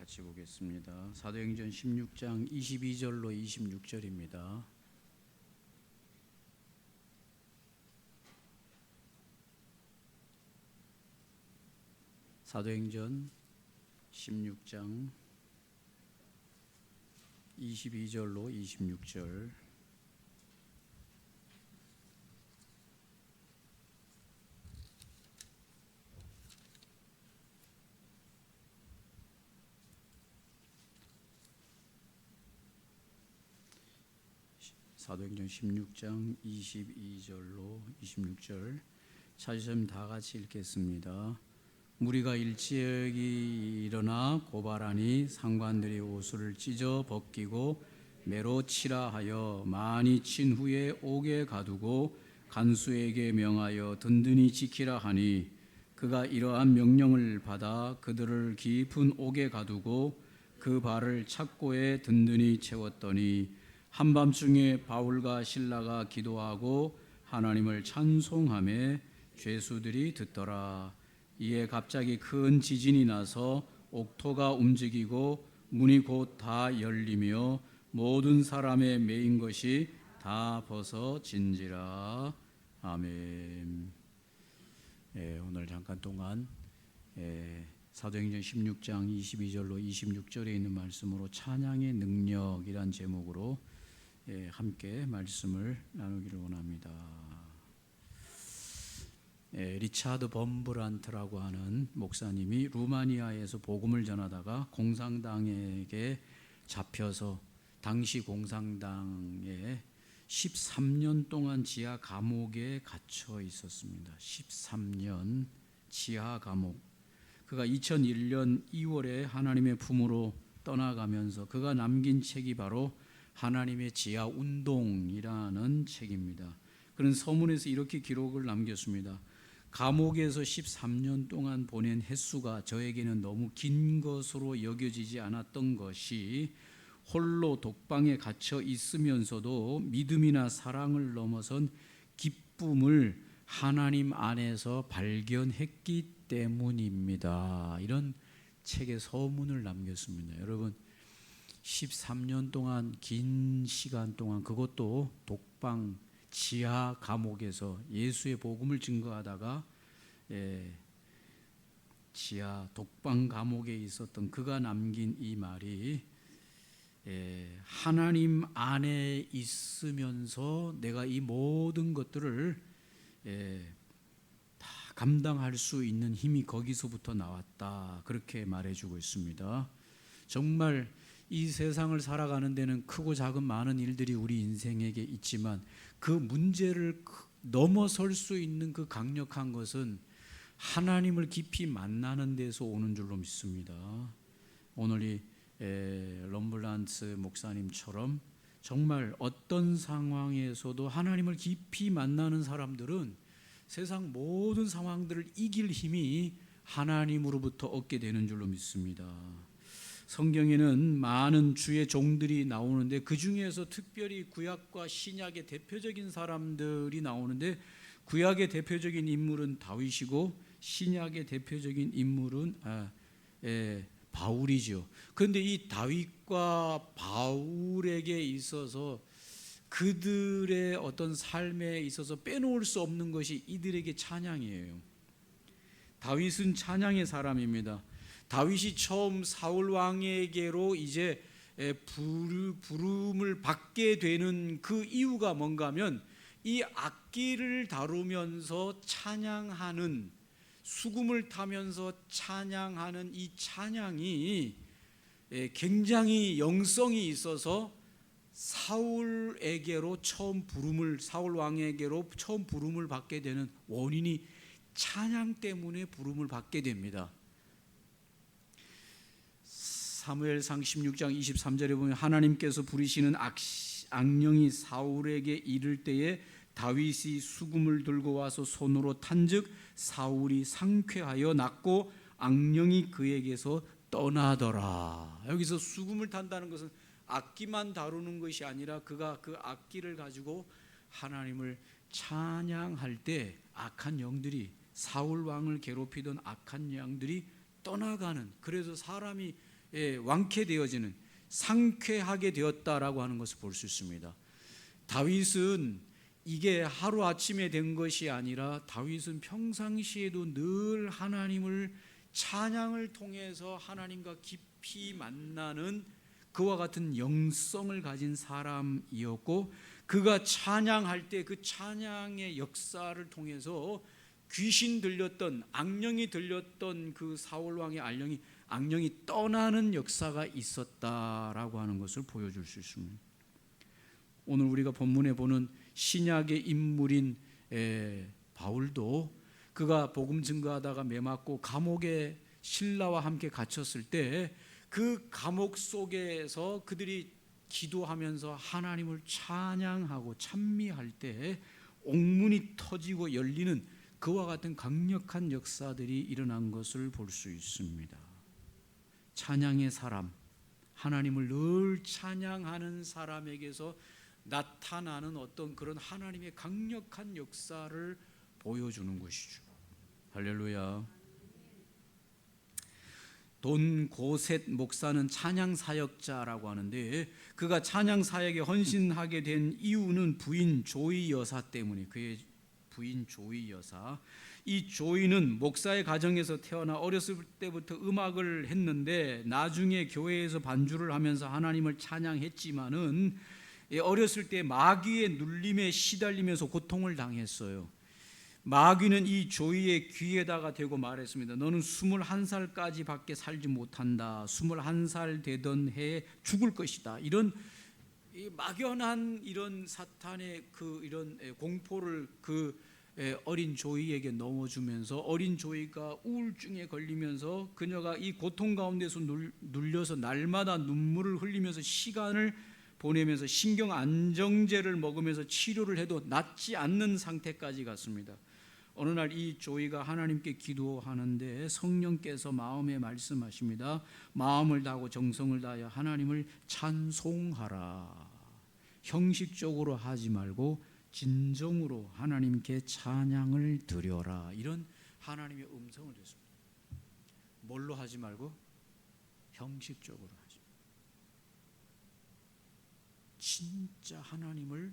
같이 보겠습니다. 사도행전 16장 22절로 26절입니다. 사도행전 16장 22절로 26절. 사도행전 16장 22절로 26절 찾으시면 다 같이 읽겠습니다. 무리가 일찍이 일어나 고발하니 상관들이 옷을 찢어 벗기고 매로 치라 하여 많이 친 후에 옥에 가두고 간수에게 명하여 든든히 지키라 하니 그가 이러한 명령을 받아 그들을 깊은 옥에 가두고 그 발을 착고에 든든히 채웠더니 한밤중에 바울과 실라가 기도하고 하나님을 찬송하며 죄수들이 듣더라. 이에 갑자기 큰 지진이 나서 옥토가 움직이고 문이 곧 다 열리며 모든 사람의 매인 것이 다 벗어진지라. 아멘. 오늘 잠깐 동안 사도행전 16장 22절로 26절에 있는 말씀으로 찬양의 능력이란 제목으로 함께 말씀을 나누기를 원합니다. 리차드 범브란트라고 하는 목사님이 루마니아에서 복음을 전하다가 공산당에게 잡혀서 당시 공산당에 13년 동안 지하 감옥에 갇혀 있었습니다. 13년 지하 감옥. 그가 2001년 2월에 하나님의 품으로 떠나가면서 그가 남긴 책이 바로 하나님의 지하 운동이라는 책입니다. 그런 서문에서 이렇게 기록을 남겼습니다. 감옥에서 13년 동안 보낸 횟수가 저에게는 너무 긴 것으로 여겨지지 않았던 것이 홀로 독방에 갇혀 있으면서도 믿음이나 사랑을 넘어선 기쁨을 하나님 안에서 발견했기 때문입니다. 이런 책의 서문을 남겼습니다. 여러분, 13년 동안 긴 시간 동안 그것도 독방 지하 감옥에서 예수의 복음을 증거하다가 지하 독방 감옥에 있었던 그가 남긴 이 말이 하나님 안에 있으면서 내가 이 모든 것들을 다 감당할 수 있는 힘이 거기서부터 나왔다, 그렇게 말해주고 있습니다. 정말 이 세상을 살아가는 데는 크고 작은 많은 일들이 우리 인생에게 있지만 그 문제를 넘어설 수 있는 그 강력한 것은 하나님을 깊이 만나는 데서 오는 줄로 믿습니다. 오늘 이 럼블란츠 목사님처럼 정말 어떤 상황에서도 하나님을 깊이 만나는 사람들은 세상 모든 상황들을 이길 힘이 하나님으로부터 얻게 되는 줄로 믿습니다. 성경에는 많은 주의 종들이 나오는데 그 중에서 특별히 구약과 신약의 대표적인 사람들이 나오는데 구약의 대표적인 인물은 다윗이고 신약의 대표적인 인물은 바울이죠. 그런데 이 다윗과 바울에게 있어서 그들의 어떤 삶에 있어서 빼놓을 수 없는 것이 이들에게 찬양이에요. 다윗은 찬양의 사람입니다. 다윗이 처음 사울 왕에게로 이제 부름을 받게 되는 그 이유가 뭔가 하면 이 악기를 다루면서 찬양하는, 수금을 타면서 찬양하는 이 찬양이 굉장히 영성이 있어서 사울 왕에게로 처음 부름을 받게 되는 원인이 찬양 때문에 부름을 받게 됩니다. 사무엘상 16장 23절에 보면 하나님께서 부리시는 악령이 사울에게 이를 때에 다윗이 수금을 들고 와서 손으로 탄즉 사울이 상쾌하여 낫고 악령이 그에게서 떠나더라. 여기서 수금을 탄다는 것은 악기만 다루는 것이 아니라 그가 그 악기를 가지고 하나님을 찬양할 때 악한 영들이, 사울 왕을 괴롭히던 악한 영들이 떠나가는, 그래서 사람이 완쾌되어지는, 상쾌하게 되었다라고 하는 것을 볼 수 있습니다. 다윗은 이게 하루아침에 된 것이 아니라 다윗은 평상시에도 늘 하나님을 찬양을 통해서 하나님과 깊이 만나는 그와 같은 영성을 가진 사람이었고, 그가 찬양할 때 그 찬양의 역사를 통해서 귀신 들렸던, 악령이 들렸던 그 사울 왕의 악령이 떠나는 역사가 있었다라고 하는 것을 보여줄 수 있습니다. 오늘 우리가 본문에 보는 신약의 인물인 바울도 그가 복음 증거하다가 매맞고 감옥에 신라와 함께 갇혔을 때 그 감옥 속에서 그들이 기도하면서 하나님을 찬양하고 찬미할 때 옥문이 터지고 열리는 그와 같은 강력한 역사들이 일어난 것을 볼 수 있습니다. 찬양의 사람, 하나님을 늘 찬양하는 사람에게서 나타나는 어떤 그런 하나님의 강력한 역사를 보여주는 것이죠. 할렐루야. 돈 고셋 목사는 찬양 사역자라고 하는데, 그가 찬양 사역에 헌신하게 된 이유는 부인 조이 여사 때문에, 그의 부인 조이 여사. 이 조이는 목사의 가정에서 태어나 어렸을 때부터 음악을 했는데 나중에 교회에서 반주를 하면서 하나님을 찬양했지만은 어렸을 때 마귀의 눌림에 시달리면서 고통을 당했어요. 마귀는 이 조이의 귀에다가 대고 말했습니다. 너는 21살까지 밖에 살지 못한다. 21살 되던 해에 죽을 것이다. 이런 막연한 이런 사탄의 그 이런 공포를 그 어린 조이에게 넣어주면서 어린 조이가 우울증에 걸리면서 그녀가 이 고통 가운데서 눌려서 날마다 눈물을 흘리면서 시간을 보내면서 신경 안정제를 먹으면서 치료를 해도 낫지 않는 상태까지 갔습니다. 어느 날 이 조이가 하나님께 기도하는데 성령께서 마음에 말씀하십니다. 마음을 다하고 정성을 다하여 하나님을 찬송하라. 형식적으로 하지 말고 진정으로 하나님께 찬양을 드려라. 이런 하나님의 음성을 듣습니다. 뭘로 하지 말고 형식적으로 하지. 진짜 하나님을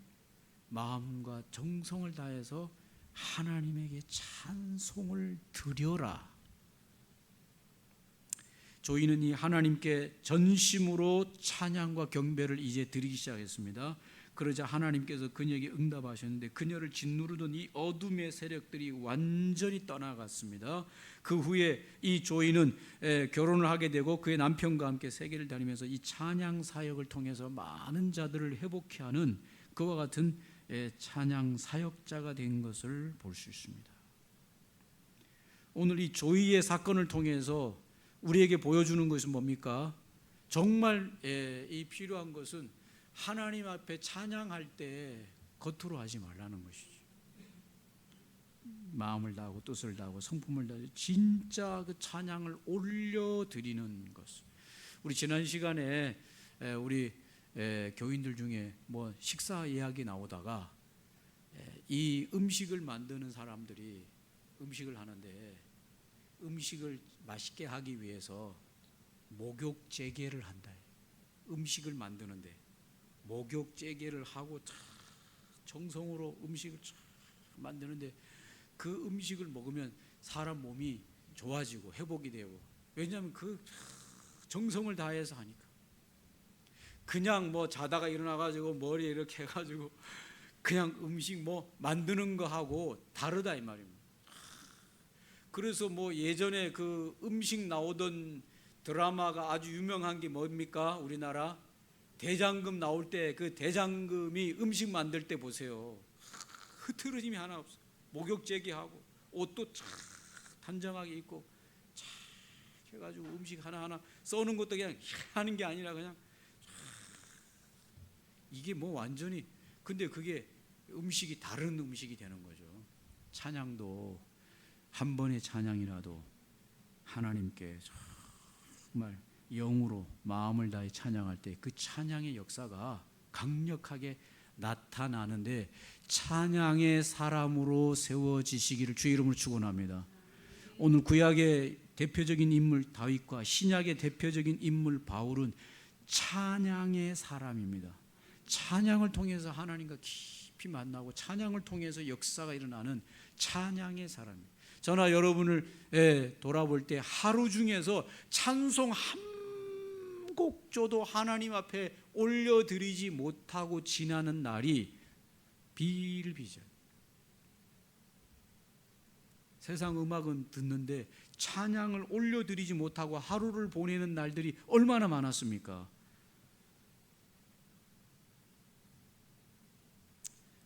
마음과 정성을 다해서 하나님에게 찬송을 드려라. 조이는 이 하나님께 전심으로 찬양과 경배를 이제 드리기 시작했습니다. 그러자 하나님께서 그녀에게 응답하셨는데 그녀를 짓누르던 이 어둠의 세력들이 완전히 떠나갔습니다. 그 후에 이 조이는 결혼을 하게 되고 그의 남편과 함께 세계를 다니면서 이 찬양 사역을 통해서 많은 자들을 회복케 하는 그와 같은 찬양 사역자가 된 것을 볼 수 있습니다. 오늘 이 조이의 사건을 통해서 우리에게 보여주는 것은 뭡니까? 정말 이 필요한 것은 하나님 앞에 찬양할 때 겉으로 하지 말라는 것이죠. 마음을 다하고 뜻을 다하고 성품을 다하고 진짜 그 찬양을 올려드리는 것. 우리 지난 시간에 우리 교인들 중에 뭐 식사 이야기 나오다가 이 음식을 만드는 사람들이 음식을 하는데 음식을 맛있게 하기 위해서 목욕 재개를 한다. 음식을 만드는데 목욕 재개를 하고 정성으로 음식을 만드는데 그 음식을 먹으면 사람 몸이 좋아지고 회복이 되고, 왜냐하면 그 정성을 다해서 하니까. 그냥 뭐 자다가 일어나가지고 머리에 이렇게 해가지고 그냥 음식 뭐 만드는 거 하고 다르다 이 말입니다. 그래서 뭐 예전에 그 음식 나오던 드라마가 아주 유명한 게 뭡니까? 우리나라 대장금 나올 때 그 대장금이 음식 만들 때 보세요. 흐트러짐이 하나 없어. 목욕 재개하고 옷도 쫙 단정하게 입고 쫙 해가지고 음식 하나하나 써는 것도 그냥 하는 게 아니라 그냥 이게 뭐 완전히, 근데 그게 음식이 다른 음식이 되는 거죠. 찬양도 한 번의 찬양이라도 하나님께 정말 영으로 마음을 다해 찬양할 때 그 찬양의 역사가 강력하게 나타나는데 찬양의 사람으로 세워지시기를 주의 이름으로 축원합니다. 오늘 구약의 대표적인 인물 다윗과 신약의 대표적인 인물 바울은 찬양의 사람입니다. 찬양을 통해서 하나님과 깊이 만나고 찬양을 통해서 역사가 일어나는 찬양의 사람입니다. 저나 여러분을 돌아볼 때 하루 중에서 찬송 한 곡조도 하나님 앞에 올려드리지 못하고 지나는 날이 비일비재해요. 세상 음악은 듣는데 찬양을 올려드리지 못하고 하루를 보내는 날들이 얼마나 많았습니까?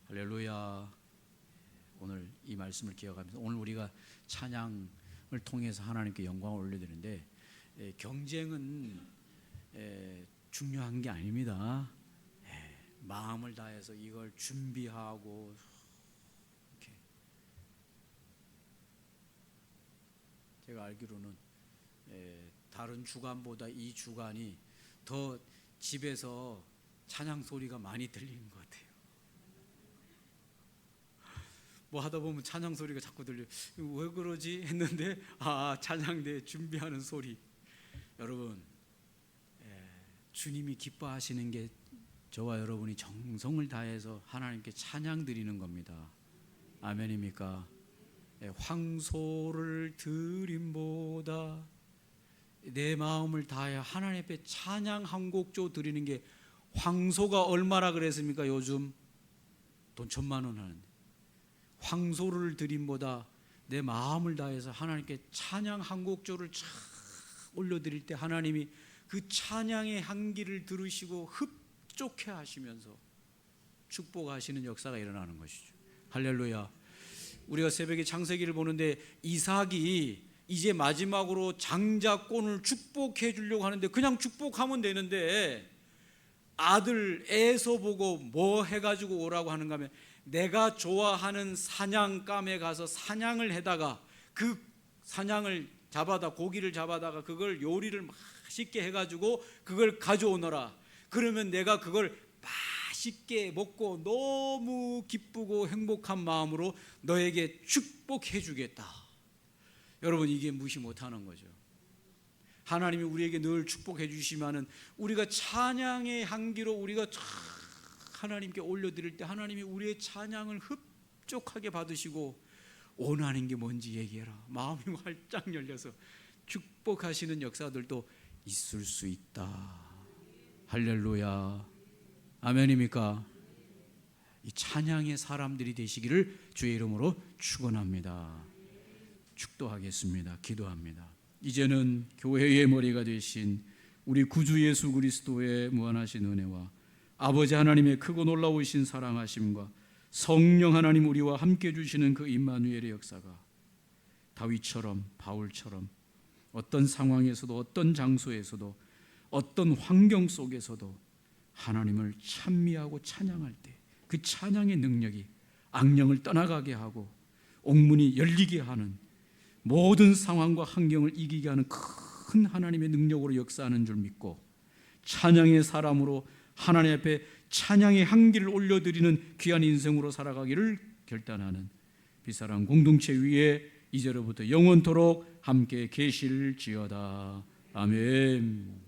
할렐루야. 오늘 이 말씀을 기억하면서 오늘 우리가 찬양을 통해서 하나님께 영광을 올려드리는데 경쟁은 중요한 게 아닙니다. 마음을 다해서 이걸 준비하고 이렇게. 제가 알기로는 다른 주간보다 이 주간이 더 집에서 찬양 소리가 많이 들리는 것 같아요. 뭐 하다 보면 찬양 소리가 자꾸 들려요. 왜 그러지 했는데 찬양대 준비하는 소리. 여러분, 주님이 기뻐하시는 게 저와 여러분이 정성을 다해서 하나님께 찬양 드리는 겁니다. 아멘입니까? 황소를 드림보다 내 마음을 다하여 하나님 앞에 찬양 한 곡조 드리는 게, 황소가 얼마나 그랬습니까? 요즘 돈 1,000만 원 하는데 황소를 드림보다 내 마음을 다해서 하나님께 찬양 한 곡조를 쫙 올려드릴 때 하나님이 그 찬양의 향기를 들으시고 흡족해 하시면서 축복하시는 역사가 일어나는 것이죠. 할렐루야. 우리가 새벽에 창세기를 보는데 이삭이 이제 마지막으로 장자권을 축복해 주려고 하는데 그냥 축복하면 되는데 아들 에서 보고 뭐 해가지고 오라고 하는가 하면 내가 좋아하는 사냥감에 가서 사냥을 해다가 그 사냥을 잡아다 고기를 잡아다가 그걸 요리를 맛있게 해가지고 그걸 가져오너라. 그러면 내가 그걸 맛있게 먹고 너무 기쁘고 행복한 마음으로 너에게 축복해 주겠다. 여러분, 이게 무시 못하는 거죠. 하나님이 우리에게 늘 축복해 주시면은 우리가 찬양의 향기로 우리가 하나님께 올려드릴 때 하나님이 우리의 찬양을 흡족하게 받으시고 원하는 게 뭔지 얘기해라. 마음이 활짝 열려서 축복하시는 역사들도 있을 수 있다. 할렐루야. 아멘입니까? 이 찬양의 사람들이 되시기를 주의 이름으로 축원합니다. 축도하겠습니다. 기도합니다. 이제는 교회의 머리가 되신 우리 구주 예수 그리스도의 무한하신 은혜와 아버지 하나님의 크고 놀라우신 사랑하심과 성령 하나님 우리와 함께 주시는 그 임마누엘의 역사가 다윗처럼 바울처럼 어떤 상황에서도 어떤 장소에서도 어떤 환경 속에서도 하나님을 찬미하고 찬양할 때 그 찬양의 능력이 악령을 떠나가게 하고 옥문이 열리게 하는 모든 상황과 환경을 이기게 하는 큰 하나님의 능력으로 역사하는 줄 믿고 찬양의 사람으로 하나님 앞에 찬양의 향기를 올려드리는 귀한 인생으로 살아가기를 결단하는 빛사랑 공동체 위에 이제로부터 영원토록 함께 계실지어다. 아멘.